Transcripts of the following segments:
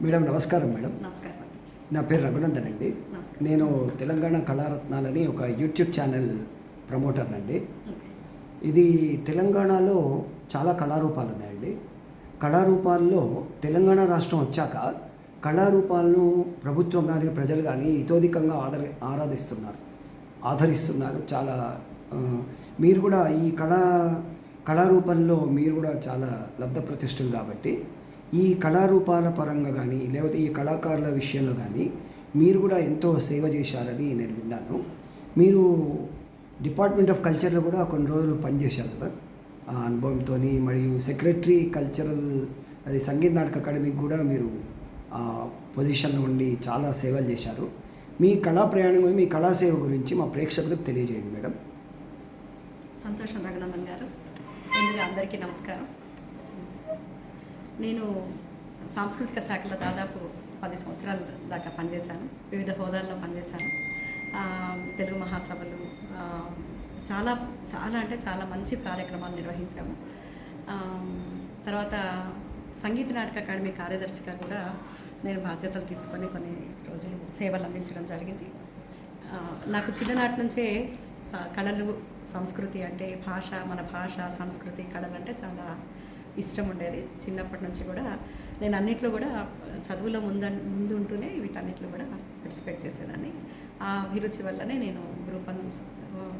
Madam నమస్కారం madam. నమస్కారం అండి. నా పేరు రఘునందన్ అండి. నమస్కారం. నేను తెలంగాణ కళారత్నాలని ఒక యూట్యూబ్ ఛానల్ ప్రమోటర్నండి. ఓకే. ఇది తెలంగాణలో చాలా కళారూపాలు ఉన్నాయండి. కళారూపాల్లో తెలంగాణ రాష్ట్రం వచ్చాక కళారూపాలను ప్రభుత్వం కానీ ప్రజలు కానీ ఇతోధికంగా ఆదరిస్తున్నారు. చాలా మీరు కూడా ఈ కళారూపంలో మీరు కూడా చాలా లబ్ధ ప్రతిష్ఠులు కాబట్టి ఈ కళారూపాల పరంగా కానీ లేకపోతే ఈ కళాకారుల విషయంలో కానీ మీరు కూడా ఎంతో సేవ చేశారని నేను విన్నాను. మీరు డిపార్ట్మెంట్ ఆఫ్ కల్చర్లో కూడా కొన్ని రోజులు పనిచేశారు కదా ఆ అనుభవంతో. మరియు సెక్రటరీ కల్చరల్ అది సంగీత నాటక అకాడమీకి కూడా మీరు ఆ పొజిషన్లో ఉండి చాలా సేవలు చేశారు. మీ కళా ప్రయాణం మీ కళా సేవ గురించి మా ప్రేక్షకులకు తెలియజేయండి మేడం. సంతోషం రఘునందన్ గారు. ముందుగా అందరికీ నమస్కారం. నేను సాంస్కృతిక శాఖలో దాదాపు 10 సంవత్సరాల దాకా పనిచేశాను. వివిధ హోదాల్లో పనిచేశాను. తెలుగు మహాసభలు చాలా చాలా అంటే చాలా మంచి కార్యక్రమాలు నిర్వహించాము. తర్వాత సంగీత నాటక అకాడమీ కార్యదర్శిగా కూడా నేను బాధ్యతలు తీసుకొని కొన్ని రోజులు సేవలు అందించడం జరిగింది. నాకు చిన్ననాటి నుంచే కళలు, సంస్కృతి అంటే మన భాష, సంస్కృతి, కళలు అంటే చాలా ఇష్టం ఉండేది. చిన్నప్పటి నుంచి కూడా నేను అన్నిట్లో కూడా చదువులో ముందు ఉంటూనే వీటన్నిటిలో కూడా పార్టిసిపేట్ చేసేదాన్ని. ఆ అభిరుచి వల్లనే నేను గ్రూప్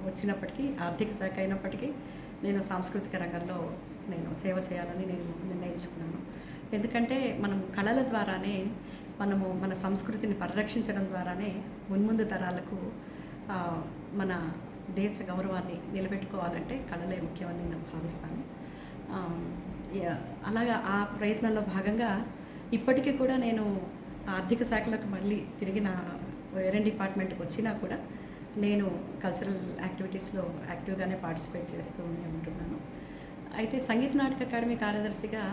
వచ్చినప్పటికీ, ఆర్థిక శాఖ అయినప్పటికీ నేను సాంస్కృతిక రంగంలో నేను సేవ చేయాలని నేను నిర్ణయించుకున్నాను. ఎందుకంటే మనం కళల ద్వారానే మన సంస్కృతిని పరిరక్షించడం ద్వారానే మున్ముందు తరాలకు మన దేశ గౌరవాన్ని నిలబెట్టుకోవాలంటే కళలే ముఖ్యమని నేను భావిస్తాను. అలాగా ఆ ప్రయత్నంలో భాగంగా ఇప్పటికీ కూడా నేను ఆర్థిక శాఖలకు మళ్ళీ తిరిగి వేరే డిపార్ట్మెంట్కి వచ్చినా కూడా నేను కల్చరల్ యాక్టివిటీస్లో యాక్టివ్గానే పార్టిసిపేట్ చేస్తూ ఉంటున్నాను. అయితే సంగీత నాటక అకాడమీ కార్యదర్శిగా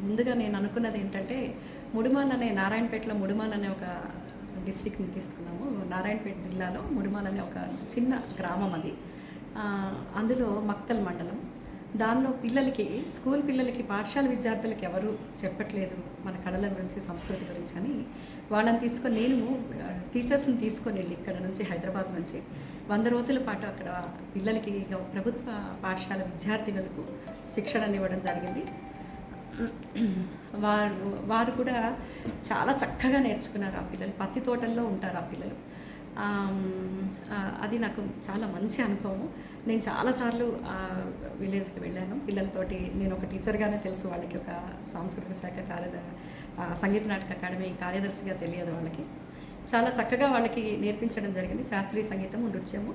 ముందుగా నేను అనుకున్నది ఏంటంటే నారాయణపేటలో ముడిమాల్ అనే ఒక డిస్ట్రిక్ట్ని తీసుకున్నాము. నారాయణపేట జిల్లాలో ముడిమాల్ అనే ఒక చిన్న గ్రామం అది. అందులో మక్తల్ మండలం. దానిలో స్కూల్ పిల్లలకి, పాఠశాల విద్యార్థులకి ఎవరు చెప్పట్లేదు మన కళల గురించి, సంస్కృతి గురించి అని వాళ్ళని తీసుకొని నేను టీచర్స్ని తీసుకొని వెళ్ళి ఇక్కడ నుంచి హైదరాబాద్ నుంచి 100 రోజుల పాటు అక్కడ పిల్లలకి ప్రభుత్వ పాఠశాల విద్యార్థినులకు శిక్షణ ఇవ్వడం జరిగింది. వారు కూడా చాలా చక్కగా నేర్చుకున్నారు. ఆ పిల్లలు పత్తి తోటల్లో ఉంటారు. ఆ పిల్లలు అది నాకు చాలా మంచి అనుభవం. నేను చాలాసార్లు విలేజ్కి వెళ్ళాను పిల్లలతోటి. నేను ఒక టీచర్గానే తెలుసు వాళ్ళకి, ఒక సాంస్కృతిక శాఖ సంగీత నాటక అకాడమీ కార్యదర్శిగా తెలియదు వాళ్ళకి. చాలా చక్కగా వాళ్ళకి నేర్పించడం జరిగింది. శాస్త్రీయ సంగీతము, నృత్యము,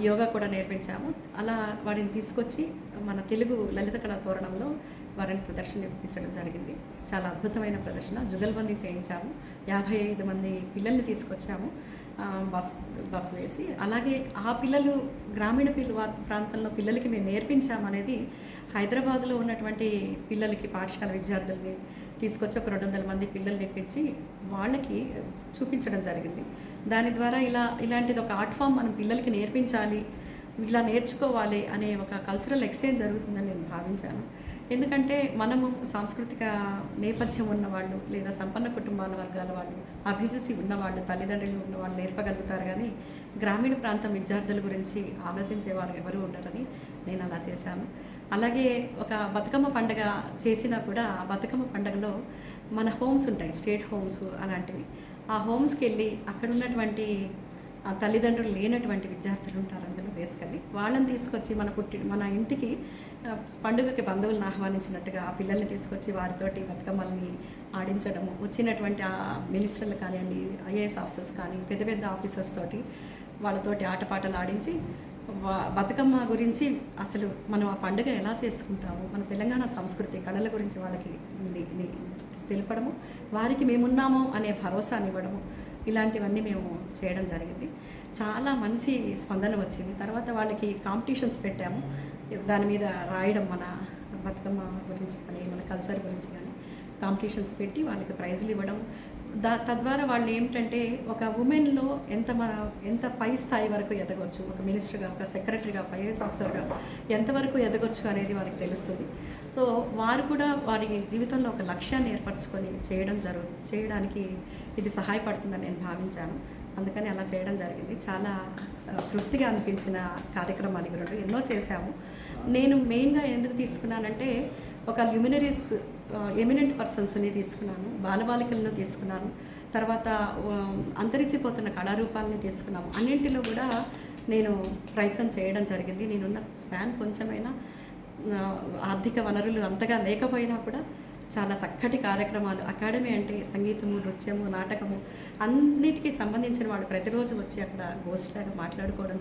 యోగా కూడా నేర్పించాము. అలా వాడిని తీసుకొచ్చి మన తెలుగు లలిత కళా తోరణంలో వారిని ప్రదర్శన ఇప్పించడం జరిగింది. చాలా అద్భుతమైన ప్రదర్శన. జుగల్బందీ చేయించాము. 55 మంది పిల్లల్ని తీసుకొచ్చాము బస్ వేసి. అలాగే ఆ పిల్లలు గ్రామీణ ప్రాంతంలో పిల్లలకి మేము నేర్పించామనేది హైదరాబాద్లో ఉన్నటువంటి పిల్లలకి, పాఠశాల విద్యార్థుల్ని తీసుకొచ్చి ఒక 200 మంది పిల్లల్ని ఇప్పించి వాళ్ళకి చూపించడం జరిగింది. దాని ద్వారా ఇలాంటిది ఒక ఆర్ట్ ఫామ్ మనం పిల్లలకి నేర్పించాలి, ఇలా నేర్చుకోవాలి అనే ఒక కల్చరల్ ఎక్స్చేంజ్ జరుగుతుందని నేను భావించాను. ఎందుకంటే మనము సాంస్కృతిక నేపథ్యం ఉన్నవాళ్ళు లేదా సంపన్న కుటుంబాల వర్గాల వాళ్ళు, అభిరుచి ఉన్నవాళ్ళు, తల్లిదండ్రులు ఉన్నవాళ్ళు నేర్పగలుగుతారు. కానీ గ్రామీణ ప్రాంతం విద్యార్థుల గురించి ఆలోచించేవారు ఎవరు ఉండరని నేను అలా చేశాను. అలాగే ఒక బతుకమ్మ పండుగ చేసినా కూడా ఆ బతుకమ్మ పండుగలో మన హోమ్స్ ఉంటాయి, స్టేట్ హోమ్స్ అలాంటివి. ఆ హోమ్స్కి వెళ్ళి అక్కడ ఉన్నటువంటి తల్లిదండ్రులు లేనటువంటి విద్యార్థులు ఉంటారు అందులో బేసికల్లీ. వాళ్ళని తీసుకొచ్చి మన ఇంటికి పండుగకి బంధువులను ఆహ్వానించినట్టుగా ఆ పిల్లల్ని తీసుకొచ్చి వారితోటి బతుకమ్మల్ని ఆడించడము, వచ్చినటువంటి ఆ మినిస్టర్లు కానివ్వండి, ఐఏఎస్ ఆఫీసర్స్ కానీ, పెద్ద పెద్ద ఆఫీసర్స్ తోటి వాళ్ళతోటి ఆటపాటలు ఆడించి బతుకమ్మ గురించి అసలు మనం ఆ పండుగ ఎలా చేసుకుంటాము, మన తెలంగాణ సంస్కృతి కళల గురించి వాళ్ళకి తెలపడము, వారికి మేమున్నాము అనే భరోసానివ్వడము, ఇలాంటివన్నీ మేము చేయడం జరిగింది. చాలా మంచి స్పందన వచ్చింది. తర్వాత వాళ్ళకి కాంపిటీషన్స్ పెట్టాము. దాని మీద రాయడం, మన బతుకమ్మ గురించి కానీ మన కల్చర్ గురించి కానీ కాంపిటీషన్స్ పెట్టి వాళ్ళకి ప్రైజులు ఇవ్వడం. తద్వారా వాళ్ళు ఏమిటంటే ఒక ఉమెన్లో ఎంత పై స్థాయి వరకు ఎదగవచ్చు, ఒక మినిస్టర్గా, ఒక సెక్రటరీగా, ఐఏఎస్ ఆఫీసర్గా ఎంతవరకు ఎదగొచ్చు అనేది వారికి తెలుస్తుంది. సో సో వారు కూడా వారి జీవితంలో ఒక లక్ష్యాన్ని ఏర్పరచుకొని చేయడానికి ఇది సహాయపడుతుందని నేను భావించాను. అందుకని అలా చేయడం జరిగింది. చాలా తృప్తిగా అనిపించిన కార్యక్రమాలు ఇవి రెండు ఎన్నో చేశాము. నేను మెయిన్గా ఎందుకు తీసుకున్నానంటే ఒక ల్యూమినరీస్ ఎమినెంట్ పర్సన్స్ని తీసుకున్నాను, బాలబాలికలను తీసుకున్నాను, తర్వాత అంతరించిపోతున్న కళారూపాలని తీసుకున్నాము. అన్నింటిలో కూడా నేను ప్రయత్నం చేయడం జరిగింది. నేనున్న స్పాన్ కొంచెమైనా ఆర్థిక వనరులు అంతగా లేకపోయినా కూడా చాలా చక్కటి కార్యక్రమాలు, అకాడమీ అంటే సంగీతము, నృత్యము, నాటకము అన్నిటికీ సంబంధించిన వాళ్ళు ప్రతిరోజు వచ్చి అక్కడ గోష్ఠిలాగా మాట్లాడుకోవడం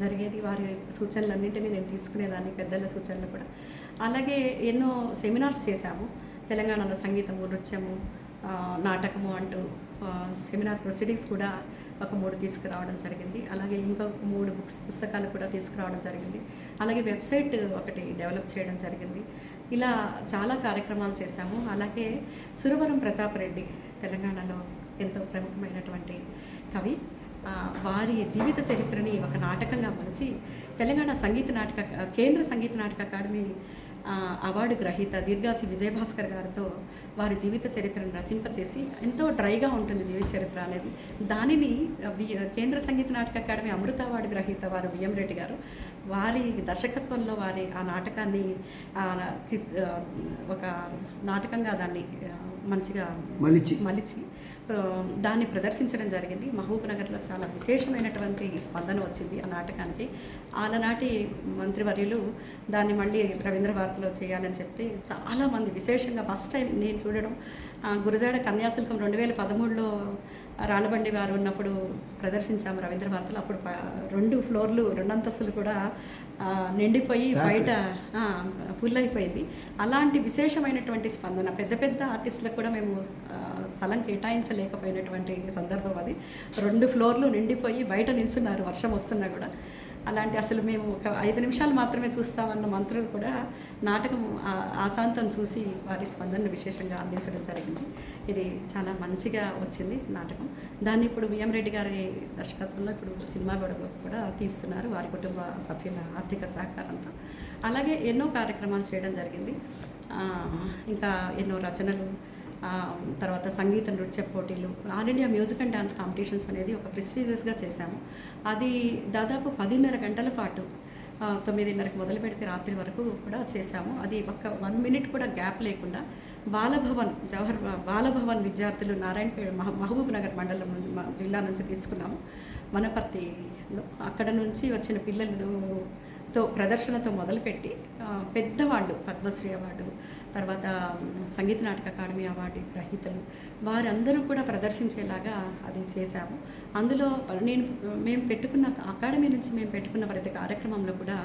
జరిగేది. వారి సూచనలన్నింటినీ నేను తీసుకునేదాన్ని, పెద్దల సూచనలు కూడా. అలాగే ఎన్నో సెమినార్స్ చేశాము. తెలంగాణలో సంగీతము, నృత్యము, నాటకము అంటూ సెమినార్ ప్రొసీడింగ్స్ కూడా ఒక 3 తీసుకురావడం జరిగింది. అలాగే ఇంకా 3 పుస్తకాలు కూడా తీసుకురావడం జరిగింది. అలాగే వెబ్సైట్ ఒకటి డెవలప్ చేయడం జరిగింది. ఇలా చాలా కార్యక్రమాలు చేశాము. అలాగే సురవరం ప్రతాప్ రెడ్డి తెలంగాణలో ఎంతో ప్రముఖమైనటువంటి కవి, వారి జీవిత చరిత్రని ఒక నాటకంగా మలిచి తెలంగాణ కేంద్ర సంగీత నాటక అకాడమీ అవార్డు గ్రహీత దీర్ఘాసి విజయభాస్కర్ గారితో వారి జీవిత చరిత్రను రచింపచేసి, ఎంతో డ్రైగా ఉంటుంది జీవిత చరిత్ర అనేది. దానిని కేంద్ర సంగీత నాటక అకాడమీ అమృత అవార్డు గ్రహీత వారు విఎం రెడ్డి గారు వారి దర్శకత్వంలో వారి ఆ నాటకాన్ని ఒక నాటకంగా దాన్ని మంచిగా మలిచి దాన్ని ప్రదర్శించడం జరిగింది. మహబూబ్ నగర్లో చాలా విశేషమైనటువంటి స్పందన వచ్చింది ఆ నాటకానికి. ఆలనాటి మంత్రివర్యులు దాన్ని మళ్ళీ రవీంద్ర భారతిలో చేయాలని చెప్తే చాలామంది, విశేషంగా ఫస్ట్ టైం నేను చూడడం గురజాడ కన్యాశుల్కం 2013లో రాళ్ళబండి వారు ఉన్నప్పుడు ప్రదర్శించాము రవీంద్ర భారతిలో. అప్పుడు 2 ఫ్లోర్లు 2 అంతస్తులు కూడా నిండిపోయి బయట ఫుల్ అయిపోయింది. అలాంటి విశేషమైనటువంటి స్పందన, పెద్ద పెద్ద ఆర్టిస్టులకు కూడా మేము స్థలం కేటాయించలేకపోయినటువంటి సందర్భం అది. 2 ఫ్లోర్లు నిండిపోయి బయట నిల్చున్నారు వర్షం వస్తున్నా కూడా. అలాంటి అసలు మేము ఒక 5 నిమిషాలు మాత్రమే చూస్తామన్న మంత్రులు కూడా నాటకం ఆశాంతం చూసి వారి స్పందనను విశేషంగా అందించడం జరిగింది. ఇది చాలా మంచిగా వచ్చింది నాటకం. దాన్ని ఇప్పుడు విఎం రెడ్డి గారి దర్శకత్వంలో ఇప్పుడు సినిమా కూడా తీస్తున్నారు వారి కుటుంబ సభ్యుల ఆర్థిక సహకారంతో. అలాగే ఎన్నో కార్యక్రమాలు చేయడం జరిగింది. ఇంకా ఎన్నో రచనలు, తర్వాత సంగీత నృత్య పోటీలు, all India music and dance competitions అనేది ఒక ప్రెస్టీజియస్గా చేశాము. అది దాదాపు 10.5 గంటల పాటు 9:30కి మొదలు పెడితే రాత్రి వరకు కూడా చేశాము. అది ఒక 1 మినిట్ కూడా గ్యాప్ లేకుండా బాలభవన్ విద్యార్థులు నారాయణపేట మహబూబ్ నగర్ మండలం జిల్లా నుంచి తీసుకున్నాము. వనపర్తిలో అక్కడ నుంచి వచ్చిన పిల్లలతో ప్రదర్శనతో మొదలుపెట్టి పెద్దవాళ్ళు పద్మశ్రీ అవార్డు, తర్వాత సంగీత నాటక అకాడమీ అవార్డు గ్రహీతలు వారందరూ కూడా ప్రదర్శించేలాగా అది చేశాము. అందులో మేము పెట్టుకున్న అకాడమీ నుంచి మేము పెట్టుకున్న ప్రతి కార్యక్రమంలో కూడా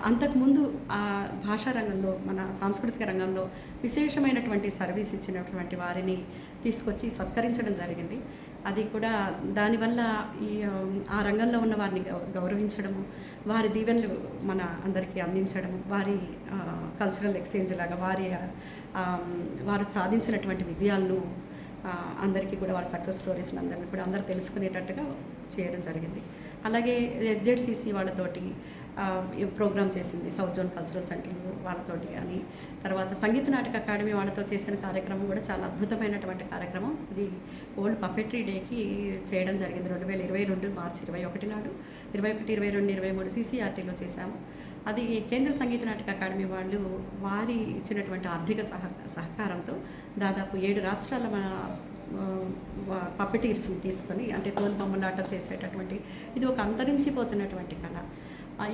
అంతకుముందు ఆ భాషా రంగంలో, మన సాంస్కృతిక రంగంలో విశేషమైనటువంటి సర్వీస్ ఇచ్చినటువంటి వారిని తీసుకొచ్చి సత్కరించడం జరిగింది. అది కూడా దానివల్ల ఆ రంగంలో ఉన్న వారిని గౌరవించడము, వారి దీవెనలు మన అందరికీ అందించడము, వారి కల్చరల్ ఎక్స్చేంజ్ లాగా వారు సాధించినటువంటి విజయాలను అందరికీ కూడా వారి సక్సెస్ స్టోరీస్ని అందరినీ కూడా అందరూ తెలుసుకునేటట్టుగా చేయడం జరిగింది. అలాగే SZCC వాళ్ళతోటి ప్రోగ్రామ్ చేసింది, సౌత్ జోన్ కల్చరల్ సెంటర్ వాళ్ళతోటి కానీ, తర్వాత సంగీత నాటక అకాడమీ వాళ్ళతో చేసిన కార్యక్రమం కూడా చాలా అద్భుతమైనటువంటి కార్యక్రమం. ఇది ఓల్డ్ పపెట్రీ డేకి చేయడం జరిగింది 2022 మార్చి 21 నాడు. 21, 22, 23 CCRTలో చేశాము. అది కేంద్ర సంగీత నాటక అకాడమీ వాళ్ళు వారి ఇచ్చినటువంటి ఆర్థిక సహకారంతో దాదాపు 7 రాష్ట్రాల పపెటీర్స్ని తీసుకొని, అంటే తోలుబొమ్మలాట చేసేటటువంటి, ఇది ఒక అంతరించిపోతున్నటువంటి కళ.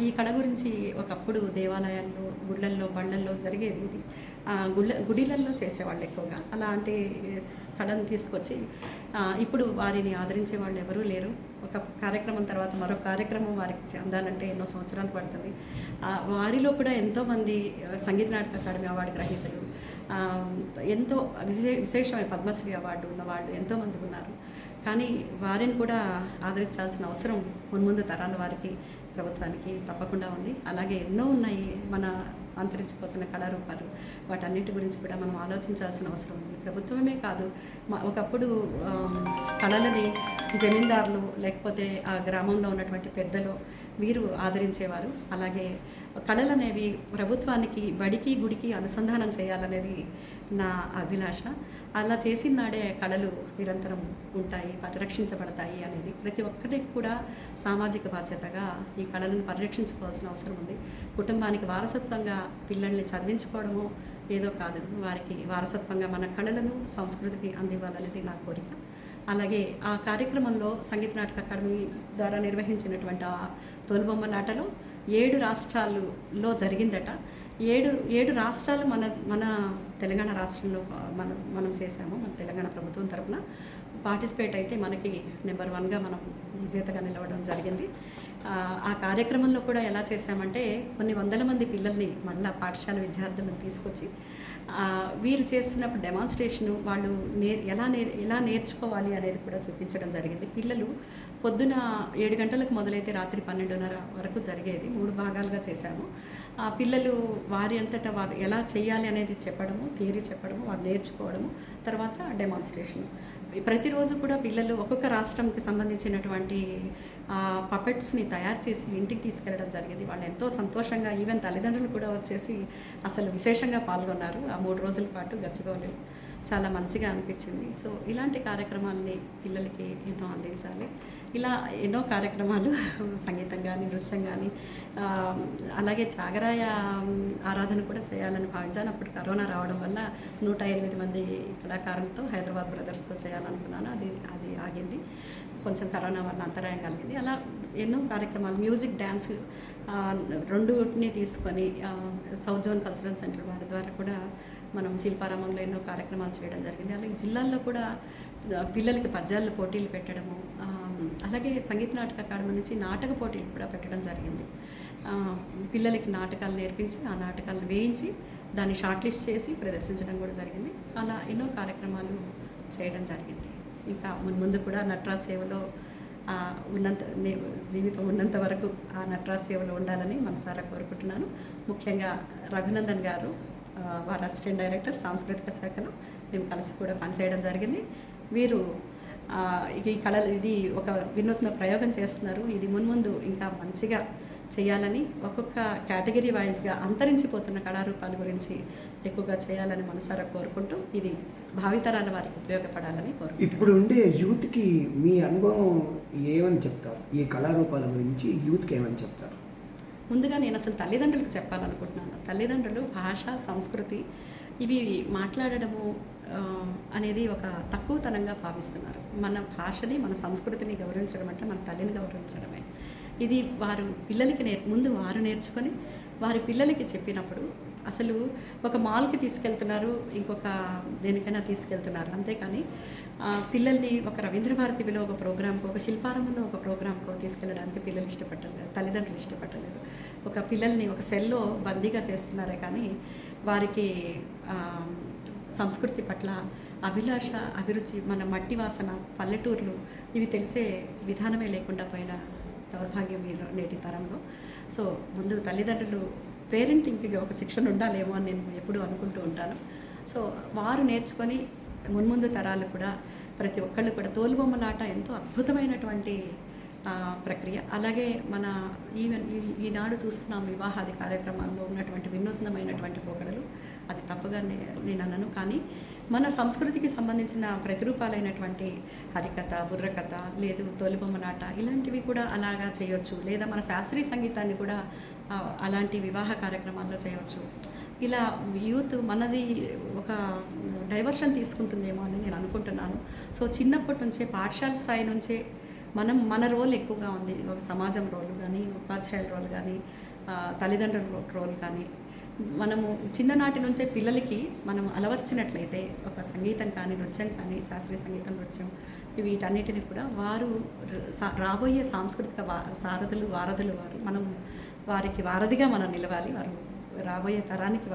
ఈ కళ గురించి ఒకప్పుడు దేవాలయాల్లో, గుళ్ళల్లో, బళ్ళల్లో జరిగేది. ఇది గుడిలల్లో చేసేవాళ్ళు ఎక్కువగా. అలాంటి కళను తీసుకొచ్చి ఇప్పుడు వారిని ఆదరించే వాళ్ళు ఎవరూ లేరు. ఒక కార్యక్రమం తర్వాత మరొక కార్యక్రమం వారికి అందాలంటే ఎన్నో సంవత్సరాలు పడుతుంది. వారిలో కూడా ఎంతోమంది సంగీత నాటక అకాడమీ అవార్డు గ్రహీతలు, ఎంతో విశేషమైన పద్మశ్రీ అవార్డు ఉన్న వాళ్ళు ఎంతోమంది ఉన్నారు. కానీ వారిని కూడా ఆదరించాల్సిన అవసరం మున్ముందు తరాల వారికి, ప్రభుత్వానికి తప్పకుండా ఉంది. అలాగే ఎన్నో ఉన్నాయి మన అంతరించిపోతున్న కళారూపాలు. వాటన్నిటి గురించి కూడా మనం ఆలోచించాల్సిన అవసరం ఉంది. ప్రభుత్వమే కాదు, ఒకప్పుడు కళలని జమీందారులు లేకపోతే ఆ గ్రామంలో ఉన్నటువంటి పెద్దలు వీరు ఆదరించేవారు. అలాగే కళలు అనేవి ప్రభుత్వానికి బడికి గుడికి అనుసంధానం చేయాలనేది నా అభిలాష. అలా చేసిన నాడే కళలు నిరంతరం ఉంటాయి, పరిరక్షించబడతాయి అనేది ప్రతి ఒక్కరికి కూడా సామాజిక బాధ్యతగా ఈ కళలను పరిరక్షించుకోవాల్సిన అవసరం ఉంది. కుటుంబానికి వారసత్వంగా పిల్లల్ని చదివించుకోవడము ఏదో కాదు, వారికి వారసత్వంగా మన కళలను సంస్కృతికి అందివ్వాలనేది నా కోరిక. అలాగే ఆ కార్యక్రమంలో సంగీత నాటక అకాడమీ ద్వారా నిర్వహించినటువంటి ఆ తోలుబొమ్మలాటలో 7 రాష్ట్రాల్లో జరిగిందట. 7 రాష్ట్రాలు మన తెలంగాణ రాష్ట్రంలో మనం చేశాము. మన తెలంగాణ ప్రభుత్వం తరపున పార్టిసిపేట్ అయితే మనకి నెంబర్ 1గా మనం విజేతగా నిలవడం జరిగింది. ఆ కార్యక్రమంలో కూడా ఎలా చేశామంటే కొన్ని వందల మంది పిల్లల్ని మళ్ళీ పాఠశాల విద్యార్థులను తీసుకొచ్చి వీరు చేస్తున్నప్పుడు డెమాన్స్ట్రేషను వాళ్ళు ఎలా నేర్చుకోవాలి అనేది కూడా చూపించడం జరిగింది. పిల్లలు పొద్దున 7 గంటలకు మొదలైతే రాత్రి 12:30 వరకు జరిగేది. 3 భాగాలుగా చేశాము. ఆ పిల్లలు వారి అంతటా వారు ఎలా చేయాలి అనేది చెప్పడము, థియరీ చెప్పడము, వారు నేర్చుకోవడము, తర్వాత డెమాన్స్ట్రేషను. ప్రతిరోజు కూడా పిల్లలు ఒక్కొక్క రాష్ట్రంకి సంబంధించినటువంటి పపెట్స్ని తయారు చేసి ఇంటికి తీసుకెళ్ళడం జరిగింది. వాళ్ళు ఎంతో సంతోషంగా, ఈవెన్ తల్లిదండ్రులు కూడా వచ్చేసి అసలు విశేషంగా పాల్గొన్నారు. ఆ 3 రోజుల పాటు గచ్చిబౌలిలో చాలా మంచిగా అనిపించింది. సో ఇలాంటి కార్యక్రమాలని పిల్లలకి ఎన్నో అందించాలి. ఇలా ఎన్నో కార్యక్రమాలు సంగీతం కానీ, నృత్యం కానీ, అలాగే త్యాగరాయ ఆరాధన కూడా చేయాలని భావించాను. అప్పుడు కరోనా రావడం వల్ల 108 మంది కళాకారులతో హైదరాబాద్ బ్రదర్స్తో చేయాలనుకున్నాను. అది ఆగింది. కొంచెం కరోనా వల్ల అంతరాయం కలిగింది. అలా ఎన్నో కార్యక్రమాలు, మ్యూజిక్, డ్యాన్స్ రెండుని తీసుకొని సౌత్ జోన్ కల్చరల్ సెంటర్ వారి ద్వారా కూడా మనం శిల్పారామంలో ఎన్నో కార్యక్రమాలు చేయడం జరిగింది. అలాగే జిల్లాల్లో కూడా పిల్లలకి పద్యాల పోటీలు పెట్టడము, అలాగే సంగీత నాటక అకాడమీ నుంచి నాటక పోటీలు కూడా పెట్టడం జరిగింది. పిల్లలకి నాటకాలు నేర్పించి ఆ నాటకాలను వేయించి దాన్ని షార్ట్ లిస్ట్ చేసి ప్రదర్శించడం కూడా జరిగింది. అలా ఎన్నో కార్యక్రమాలు చేయడం జరిగింది. ఇంకా ముందు కూడా నటరాజ్ సేవలో జీవితం ఉన్నంత వరకు ఆ నటరాజ్ సేవలో ఉండాలని మనసారా కోరుకుంటున్నాను. ముఖ్యంగా రఘునందన్ గారు, వారి అసిస్టెంట్ డైరెక్టర్, సాంస్కృతిక శాఖలో మేము కలిసి కూడా పనిచేయడం జరిగింది. వీరు ఈ కళలు ఇది ఒక వినూత్న ప్రయోగం చేస్తున్నారు. ఇది మున్ముందు ఇంకా మంచిగా చేయాలని, ఒక్కొక్క కేటగిరీ వైజ్గా అంతరించిపోతున్న కళారూపాల గురించి ఎక్కువగా చేయాలని మనసారా కోరుకుంటూ, ఇది భావితరాల వారికి ఉపయోగపడాలని కోరుకుంటున్నాను. ఇప్పుడు ఉండే యూత్కి మీ అనుభవం ఏమని చెప్తారు? ఈ కళారూపాల గురించి యూత్కి ఏమని చెప్తారు? ముందుగా నేను అసలు తల్లిదండ్రులకు చెప్పాలనుకుంటున్నాను. తల్లిదండ్రులు భాష, సంస్కృతి ఇవి మాట్లాడడము అనేది ఒక తక్కువతనంగా భావిస్తున్నారు. మన భాషని, మన సంస్కృతిని గౌరవించడం అంటే మన తల్లిని గౌరవించడమే. ఇది వారు పిల్లలకి ముందు వారు నేర్చుకొని వారి పిల్లలకి చెప్పినప్పుడు, అసలు ఒక మాల్కి తీసుకెళ్తున్నారు, ఇంకొక దేనికైనా తీసుకెళ్తున్నారు, అంతేకాని పిల్లల్ని ఒక రవీంద్ర భారతిలో ఒక ప్రోగ్రామ్కో, ఒక శిల్పారంలో ఒక ప్రోగ్రామ్కో తీసుకెళ్ళడానికి పిల్లలు ఇష్టపడలేదు, తల్లిదండ్రులు ఇష్టపడలేదు. ఒక పిల్లల్ని ఒక సెల్లో బందీగా చేస్తున్నారే కానీ వారికి సంస్కృతి పట్ల అభిలాష, అభిరుచి, మన మట్టి వాసన, పల్లెటూర్లు ఇవి తెలిసే విధానమే లేకుండా పోయిన దౌర్భాగ్యం నేటి తరంలో. సో ముందు తల్లిదండ్రులు పేరెంటింగ్కి ఒక శిక్షణ ఉండాలేమో అని నేను ఎప్పుడూ అనుకుంటూ ఉంటాను. సో వారు నేర్చుకొని మున్ముందు తరాలు కూడా, ప్రతి ఒక్కళ్ళు కూడా, తోలుబొమ్మలాట ఎంతో అద్భుతమైనటువంటి ప్రక్రియ. అలాగే మన ఈనాడు చూస్తున్నాం వివాహాది కార్యక్రమాల్లో ఉన్నటువంటి వినూత్నమైనటువంటి పోకడలు, అది తప్పుగా నేను అనను. కానీ మన సంస్కృతికి సంబంధించిన ప్రతిరూపాలైనటువంటి హరికథ, బుర్రకథ, లేదు తోలుబొమ్మలాట, ఇలాంటివి కూడా అలాగా చేయొచ్చు. లేదా మన శాస్త్రీయ సంగీతాన్ని కూడా అలాంటి వివాహ కార్యక్రమాల్లో చేయవచ్చు. ఇలా యూత్ మనది ఒక డైవర్షన్ తీసుకుంటుందేమో అని నేను అనుకుంటున్నాను. సో చిన్నప్పటి నుంచే, పాఠశాల స్థాయి నుంచే మన రోల్ ఎక్కువగా ఉంది. ఒక సమాజం రోల్ కానీ, ఉపాధ్యాయుల రోల్ కానీ, తల్లిదండ్రుల రోల్ కానీ, మనము చిన్ననాటి నుంచే పిల్లలకి మనం అలవర్చినట్లయితే ఒక సంగీతం కానీ, నృత్యం కానీ, శాస్త్రీయ సంగీతం, నృత్యం, వీటన్నిటిని కూడా వారు రాబోయే సాంస్కృతిక సారథులు, వారధులు వారు. మనం వారికి వారధిగా మనం నిలవాలి. వారు రాబోయే తరానికి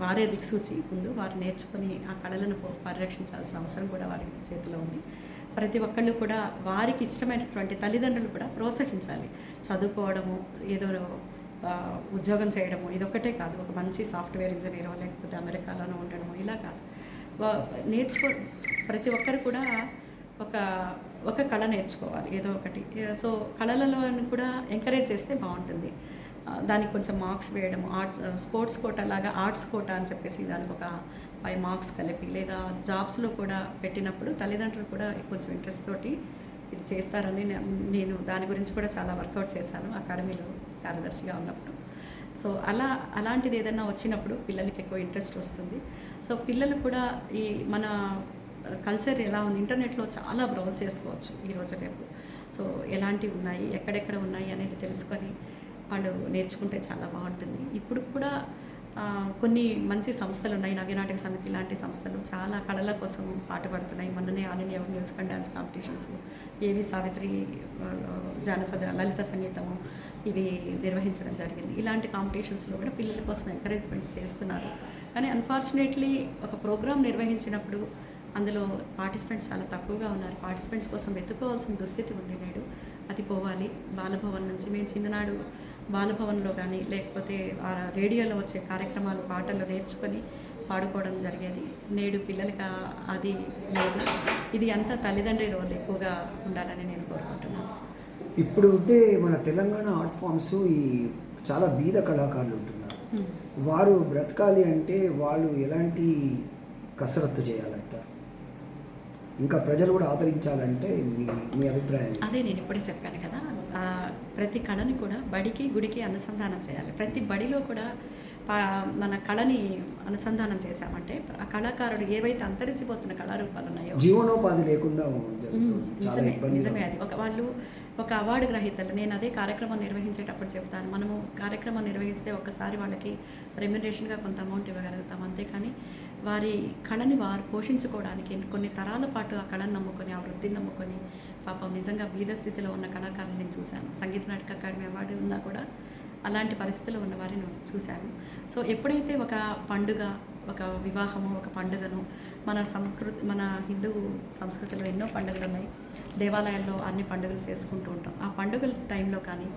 వారే దిక్సూచి. ముందు వారు నేర్చుకొని ఆ కళలను పరిరక్షించాల్సిన అవసరం కూడా వారి చేతిలో ఉంది. ప్రతి ఒక్కళ్ళు కూడా వారికి ఇష్టమైనటువంటి తల్లిదండ్రులు కూడా ప్రోత్సహించాలి. చదువుకోవడము, ఏదో ఉద్యోగం చేయడము ఇదొక్కటే కాదు. ఒక మంచి సాఫ్ట్వేర్ ఇంజనీరో లేకపోతే అమెరికాలోనో ఉండడము ఇలా కాదు. ప్రతి ఒక్కరు కూడా ఒక కళ నేర్చుకోవాలి ఏదో ఒకటి. సో కళలలో కూడా ఎంకరేజ్ చేస్తే బాగుంటుంది. దానికి కొంచెం మార్క్స్ వేయడం, ఆర్ట్స్ స్పోర్ట్స్ కోటా లాగా ఆర్ట్స్ కోటా అని చెప్పేసి దానికి ఒక 5 మార్క్స్ కలిపి, లేదా జాబ్స్లో కూడా పెట్టినప్పుడు తల్లిదండ్రులు కూడా కొంచెం ఇంట్రెస్ట్ తోటి ఇది చేస్తారని నేను దాని గురించి కూడా చాలా వర్కౌట్ చేశాను అకాడమీలో కార్యదర్శిగా ఉన్నప్పుడు. సో అలాంటిది ఏదైనా వచ్చినప్పుడు పిల్లలకి ఎక్కువ ఇంట్రెస్ట్ వస్తుంది. సో పిల్లలు కూడా ఈ మన కల్చర్ ఎలా ఉంది, ఇంటర్నెట్లో చాలా బ్రౌజ్ చేసుకోవచ్చు ఈరోజు రేపు. సో ఎలాంటివి ఉన్నాయి, ఎక్కడెక్కడ ఉన్నాయి అనేది తెలుసుకొని వాళ్ళు నేర్చుకుంటే చాలా బాగుంటుంది. ఇప్పుడు కూడా కొన్ని మంచి సంస్థలు ఉన్నాయి, నవ్యనాటక సమితి లాంటి సంస్థలు చాలా కళల కోసం పాటుపడుతున్నాయి. మొన్ననే all India music and dance competitions, ఏవి సావిత్రి జానపద లలిత సంగీతము ఇవి నిర్వహించడం జరిగింది. ఇలాంటి కాంపిటీషన్స్లో కూడా పిల్లల కోసం ఎంకరేజ్మెంట్ చేస్తున్నారు. కానీ అన్ఫార్చునేట్లీ ఒక ప్రోగ్రామ్ నిర్వహించినప్పుడు అందులో పార్టిసిపెంట్స్ చాలా తక్కువగా ఉన్నారు. పార్టిసిపెంట్స్ కోసం వెతుక్కోవాల్సిన దుస్థితి ఉంది నేడు. అది పోవాలి. బాలభవన్ నుంచి మేము చిన్ననాడు బాలభవన్లో కానీ లేకపోతే రేడియోలో వచ్చే కార్యక్రమాలు పాటలు నేర్చుకొని పాడుకోవడం జరిగేది. నేడు పిల్లలకి అది లేదు. ఇది అంతా తల్లిదండ్రి రోల్ ఎక్కువగా ఉండాలని నేను కోరుకుంటున్నాను. ఇప్పుడు ఉండే మన తెలంగాణ ఆర్ట్ ఫామ్స్ ఈ చాలా బీద కళాకారులు ఉంటున్నారు. వారు బ్రతకాలి అంటే వాళ్ళు ఎలాంటి కసరత్తు చేయాలంటారు? ఇంకా ప్రజలు కూడా ఆదరించాలంటే మీ అభిప్రాయం? అదే నేను ఇప్పుడే చెప్పాను కదా, ప్రతి కళని కూడా బడికి గుడికి అనుసంధానం చేయాలి. ప్రతి బడిలో కూడా మన కళని అనుసంధానం చేశామంటే ఆ కళాకారుడు ఏవైతే అంతరించిపోతున్న కళారూపాలు ఉన్నాయో జీవనోపాధి లేకుండా నిజమే అది. వాళ్ళు ఒక అవార్డు గ్రహీతలు. నేను అదే కార్యక్రమం నిర్వహించేటప్పుడు చెప్తాను, మనము కార్యక్రమం నిర్వహిస్తే ఒక్కసారి వాళ్ళకి రెమ్యునరేషన్గా కొంత అమౌంట్ ఇవ్వగలుగుతాం. అంతేకాని వారి కళని వారు పోషించుకోవడానికి కొన్ని తరాల పాటు ఆ కళను నమ్ముకొని, ఆ వృత్తిని నమ్ముకొని పాపం నిజంగా బీద స్థితిలో ఉన్న కళాకారులు నేను చూశాను. సంగీత నాటక అకాడమీ అవార్డు ఉన్నా కూడా అలాంటి పరిస్థితుల్లో ఉన్న వారిని చూశాను. సో ఎప్పుడైతే ఒక పండుగ, ఒక వివాహము, ఒక పండుగను మన హిందూ సంస్కృతిలో ఎన్నో పండుగలు ఉన్నాయి. దేవాలయాల్లో అన్ని పండుగలు చేసుకుంటూ ఉంటాం. ఆ పండుగల టైంలో కానీ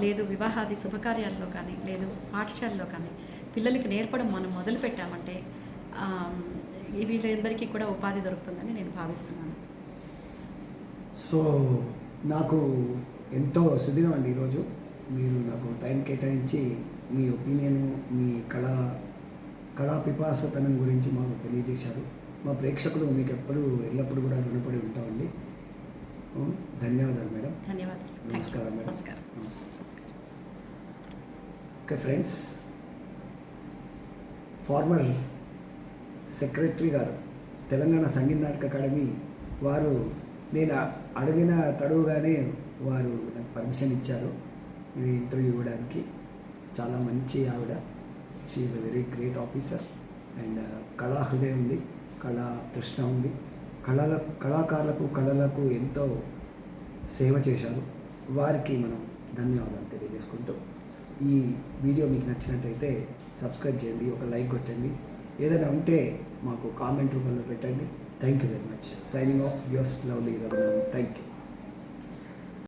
లేదు వివాహాది శుభకార్యాల్లో కానీ లేదు పాఠశాలలో కానీ పిల్లలకి నేర్పడం మనం మొదలుపెట్టామంటే వీళ్ళందరికీ కూడా ఉపాధి దొరుకుతుందని నేను భావిస్తున్నాను. సో నాకు ఎంతో శుద్ధిగా అండి ఈరోజు మీరు నాకు టైం కేటాయించి మీ ఒపీనియను, మీ కళా పిపాసతనం గురించి మాకు తెలియజేశారు. మా ప్రేక్షకులు మీకు ఎల్లప్పుడూ కూడా రుణపడి ఉంటామండి. ధన్యవాదాలు మేడం. ధన్యవాదాలు. నమస్కారం మేడం. నమస్కారం. ఓకే ఫ్రెండ్స్, ఫార్మర్ సెక్రటరీ గారు తెలంగాణ సంగీత నాటక అకాడమీ వారు నేను అడిగిన తడువుగానే వారు నాకు పర్మిషన్ ఇచ్చారు ఇంటర్వ్యూ ఇవ్వడానికి. చాలా మంచి ఆవిడ. She is a very great officer and కళా హృదయం ఉంది, కళా తృష్ణ ఉంది. కళలకు ఎంతో సేవ చేశారు. వారికి మనం ధన్యవాదాలు తెలియజేసుకుంటూ ఈ వీడియో మీకు నచ్చినట్టయితే సబ్స్క్రైబ్ చేయండి, ఒక లైక్ కొట్టండి, ఏదైనా ఉంటే మాకు కామెంట్ రూపంలో పెట్టండి. Thank you very much. Signing off yours lovely Raghunath. Thank you.